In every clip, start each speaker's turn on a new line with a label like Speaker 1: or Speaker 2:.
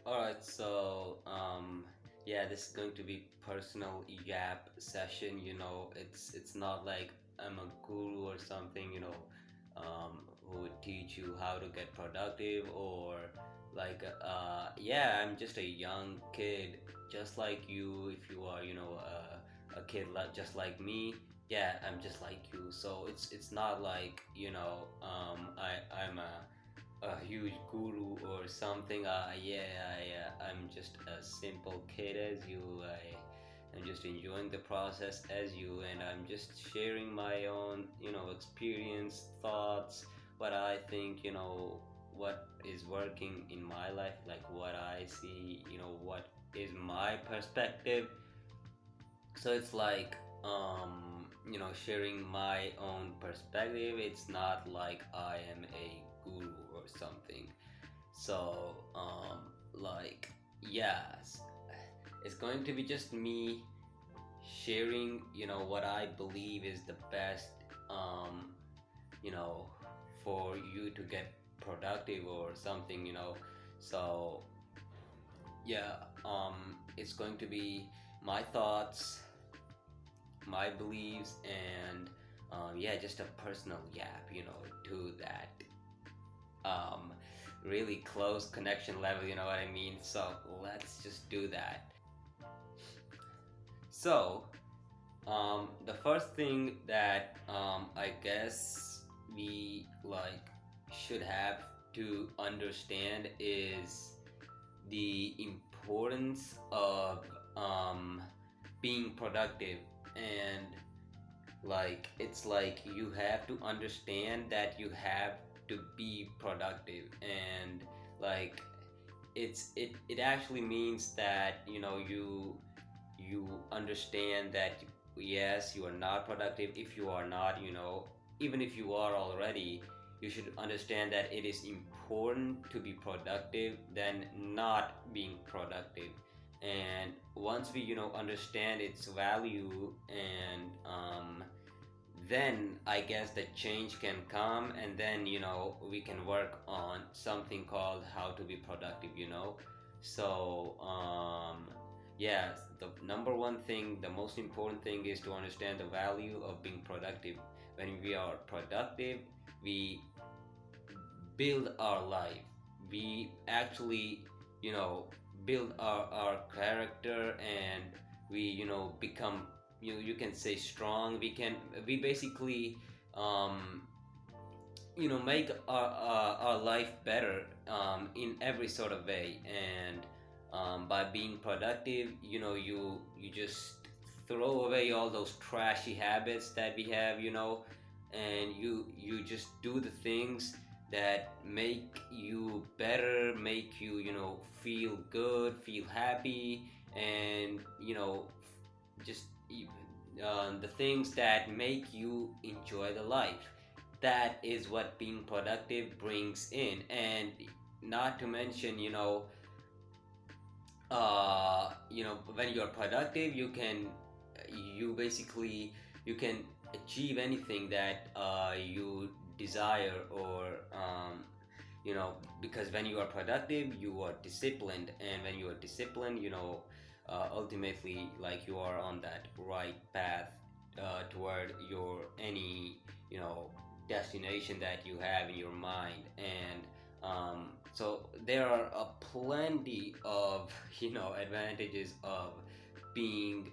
Speaker 1: All right, yeah, this is going to be personal yap session. It's not like I'm a guru or something. Who would teach you how to get productive or yeah, I'm just a young kid, just like you. If you are, a kid just like me, yeah, I'm just like you. So it's not like I'm a huge guru or something. I'm just a simple kid as you. I'm just enjoying the process as you, and I'm just sharing my own, experience, thoughts, what I think, what is working in my life, like what I see, what is my perspective. So it's like, sharing my own perspective. It's not like I am a guru or something. So, yes, it's going to be just me sharing, what I believe is the best, um, you know, for you to get productive or something. So, yeah, it's going to be my thoughts, my beliefs, and yeah, just a personal yap, to that um, really close connection level, you know what I mean? So let's just do that. So, the first thing that I guess we should have to understand is the importance of being productive. And it's like you have to understand that you have to be productive. And like it actually means that you understand that yes, you are not productive. If you are not, even if you are already, you should understand that it is important to be productive than not being productive. And once we understand its value, and then I guess the change can come, and then we can work on something called how to be productive. So yes, the number one thing, the most important thing is to understand the value of being productive. When we are productive, we build our life. We actually, you know, build our character, and we, become, you can say, strong. We basically, um, make our life better in every sort of way. And by being productive, you just throw away all those trashy habits that we have, and you just do the things that make you better, make you, feel good, feel happy, and just the things that make you enjoy the life. That is what being productive brings in. And not to mention, when you're productive, you basically, you can achieve anything that you desire. Or because when you are productive, you are disciplined, and when you are disciplined, ultimately, like, you are on that right path toward your any destination that you have in your mind. And so there are plenty of advantages of being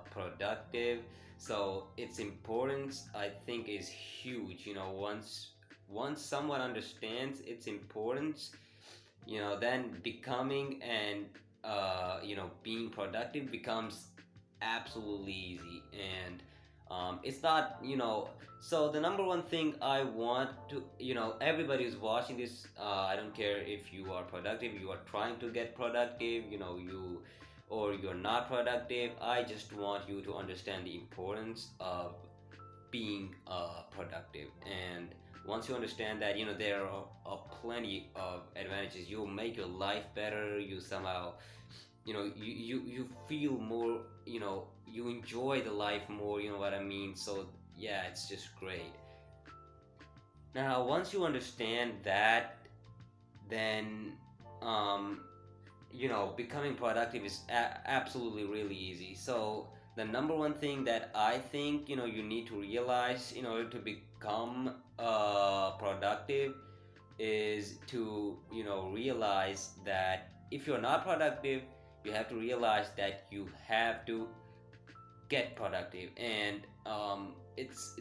Speaker 1: productive. So its importance, I think, is huge. Once someone understands its importance, then becoming and being productive becomes absolutely easy. And it's not, so the number one thing I want to, everybody who's watching this, I don't care if you are productive, you are trying to get productive, or you're not productive. I just want you to understand the importance of being productive. And once you understand that, there are plenty of advantages. You'll make your life better. You somehow, you feel more, you enjoy the life more, you know what I mean? So yeah, it's just great. Now once you understand that, then um becoming productive is absolutely really easy. So the number one thing that I think you need to realize in order to become productive is to realize that if you're not productive, you have to realize that you have to get productive. And it's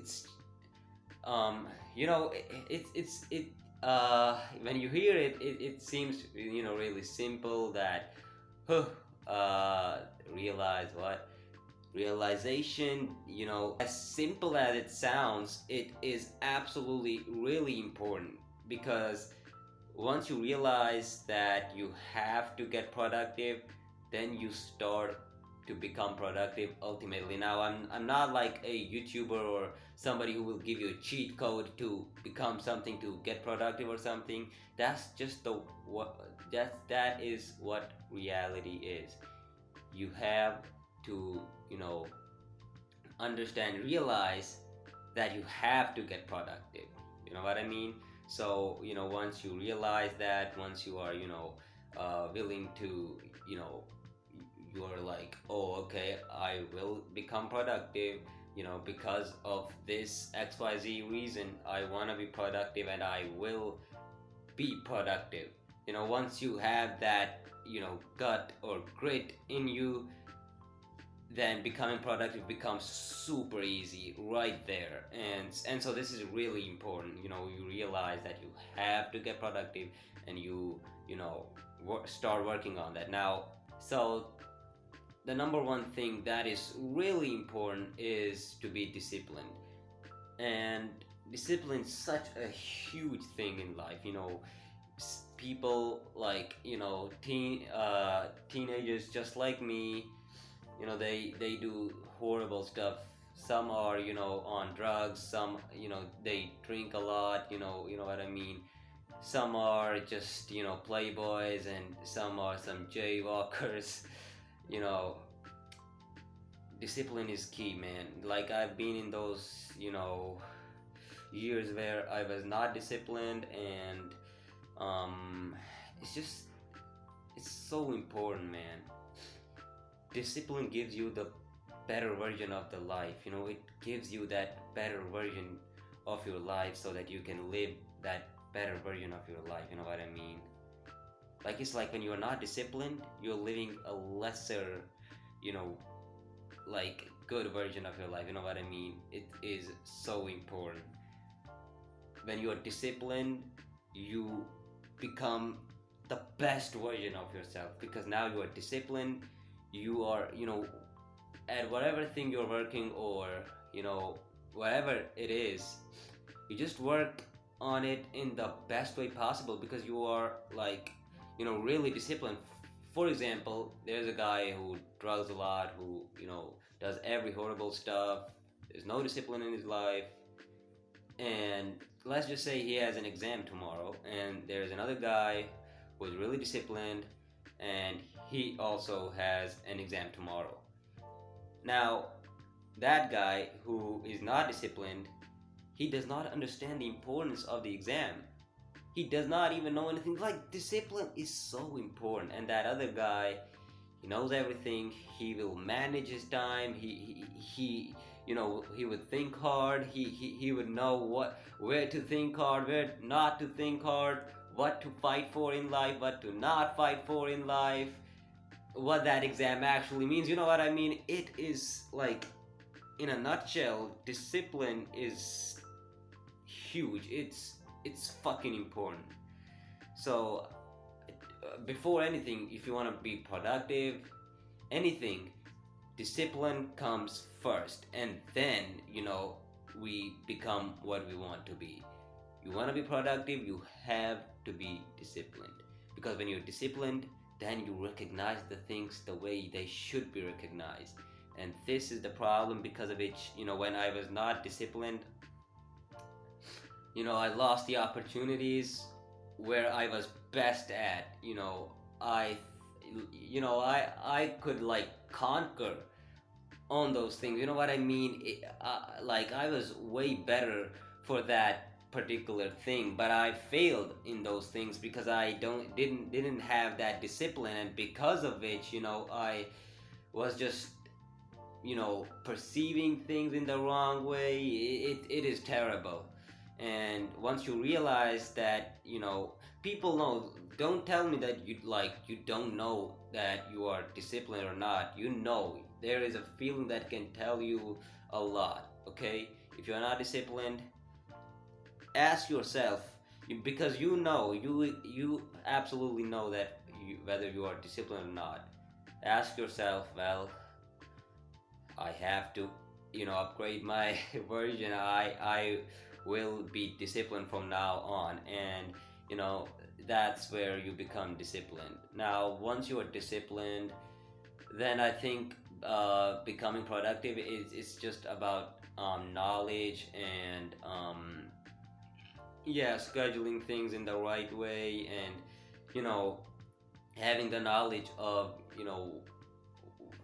Speaker 1: it when you hear it, it seems really simple that huh, uh realize what realization, as simple as it sounds, it is absolutely really important. Because once you realize that you have to get productive, then you start to become productive ultimately. Now, I'm not like a YouTuber or somebody who will give you a cheat code to become something to get productive or something. That's just the what that is what reality is. You have to, understand, realize that you have to get productive. You know what I mean? So, once you realize that, once you are, willing to, you know, you're like, oh, okay, I will become productive, because of this XYZ reason, I want to be productive and I will be productive. Once you have that, gut or grit in you, then becoming productive becomes super easy right there. And so this is really important. You realize that you have to get productive, and start working on that now. So the number one thing that is really important is to be disciplined. And discipline is such a huge thing in life. People like teenagers just like me, they do horrible stuff. Some are on drugs, some they drink a lot, you know what I mean. Some are just playboys, and some are some jaywalkers. you know Discipline is key, man. Like, I've been in those years where I was not disciplined, and it's just, it's so important, man. Discipline gives you the better version of the life. It gives you that better version of your life so that you can live that better version of your life. You know what I mean? Like, it's like when you're not disciplined, you're living a lesser, you know, like, good version of your life. You know what I mean? It is so important. When you are disciplined, you become the best version of yourself, because now you are disciplined. You are, at whatever thing you're working, or whatever it is, you just work on it in the best way possible, because you are, like, really disciplined. For example, there's a guy who drugs a lot, who does every horrible stuff. There's no discipline in his life. And let's just say he has an exam tomorrow, and there's another guy who is really disciplined, and he also has an exam tomorrow. Now, that guy who is not disciplined, he does not understand the importance of the exam. He does not even know anything. Like, discipline is so important. And that other guy, he knows everything. He will manage his time. He would think hard. He would know where to think hard, where not to think hard, what to fight for in life, what to not fight for in life, what that exam actually means. You know what I mean? It is like, in a nutshell, discipline is huge. It's fucking important. So, before anything, if you want to be productive, anything, discipline comes first, and then we become what we want to be. You want to be productive, you have to be disciplined, because when you're disciplined, then you recognize the things the way they should be recognized. And this is the problem, because of which, when I was not disciplined, I lost the opportunities where I was best at. I I could, like, conquer on those things. You know what I mean? Like, I was way better for that particular thing, but I failed in those things because I didn't have that discipline, and because of which, I was just, perceiving things in the wrong way. It is terrible. And once you realize that, people know, don't tell me that you don't know that you are disciplined or not. There is a feeling that can tell you a lot. Okay, if you're not disciplined, ask yourself, because you absolutely know that whether you are disciplined or not. Ask yourself, well, I have to, upgrade my version. I will be disciplined from now on, and you know that's where you become disciplined. Now, once you are disciplined, then I think becoming productive is just about knowledge and yeah, scheduling things in the right way, and you know having the knowledge of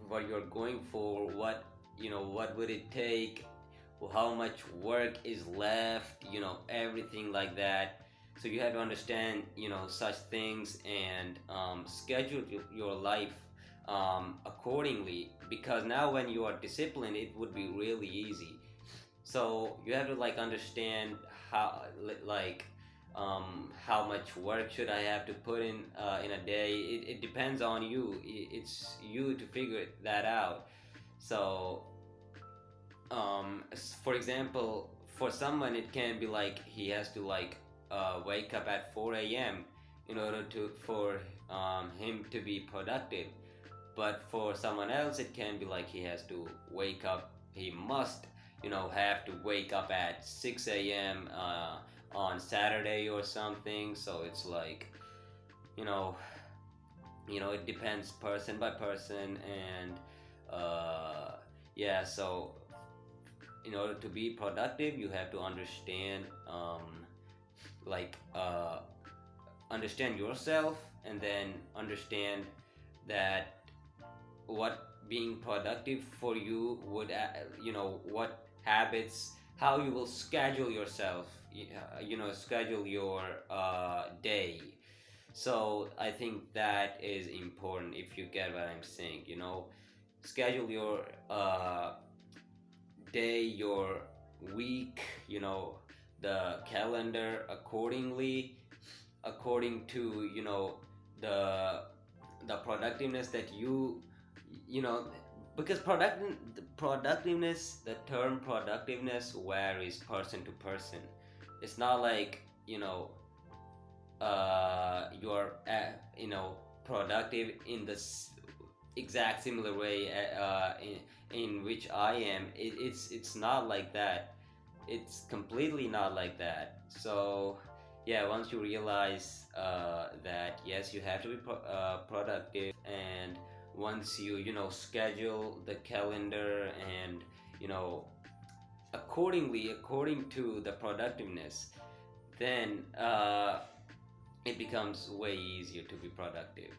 Speaker 1: what you're going for, what would it take, how much work is left, everything like that. So you have to understand, such things, and schedule your life accordingly, because now when you are disciplined, it would be really easy. So you have to understand how how much work should I have to put in a day. It depends on you. It's you to figure that out. So for example, for someone it can be like he has to wake up at 4 a.m. in order to for him to be productive. But for someone else it can be like he must have to wake up at 6 a.m. On Saturday or something. So it's you know it depends person by person. And yeah, so in order to be productive, you have to understand like understand yourself, and then understand that what being productive for you would what habits, how you will schedule yourself, schedule your day. So I think that is important, if you get what I'm saying. Schedule your day, your week, the calendar accordingly, according to the the productiveness that you know because productiveness, the term productiveness varies person to person. It's not like you're productive in the exact similar way in which I am. It's not like that. It's completely not like that. So yeah, once you realize that yes, you have to be productive, and once you schedule the calendar, and according to the productiveness, then it becomes way easier to be productive.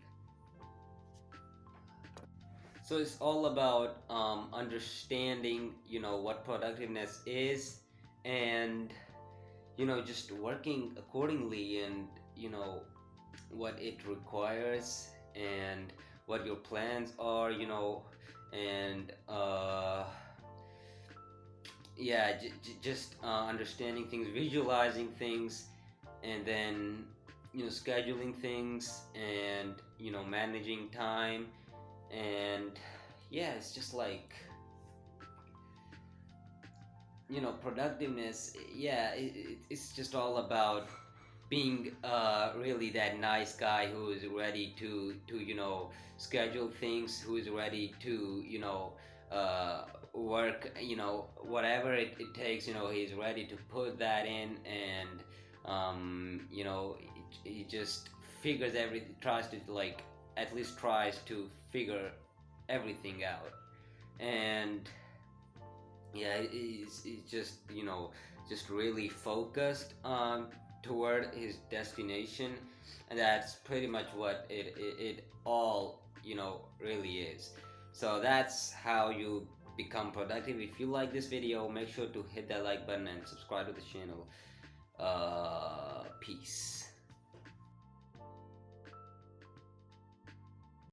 Speaker 1: So it's all about understanding what productiveness is, and just working accordingly, and what it requires, and what your plans are, and yeah, just understanding things, visualizing things, and then scheduling things, and managing time. And yeah, it's just productiveness. Yeah, it's just all about being really that nice guy who is ready to schedule things, who is ready to work, whatever it takes. He's ready to put that in, and he just figures everything, tries to at least tries to figure everything out. And yeah, he's just just really focused toward his destination. And that's pretty much what it all really is. So that's how you become productive. If you like this video, make sure to hit that like button and subscribe to the channel. Peace.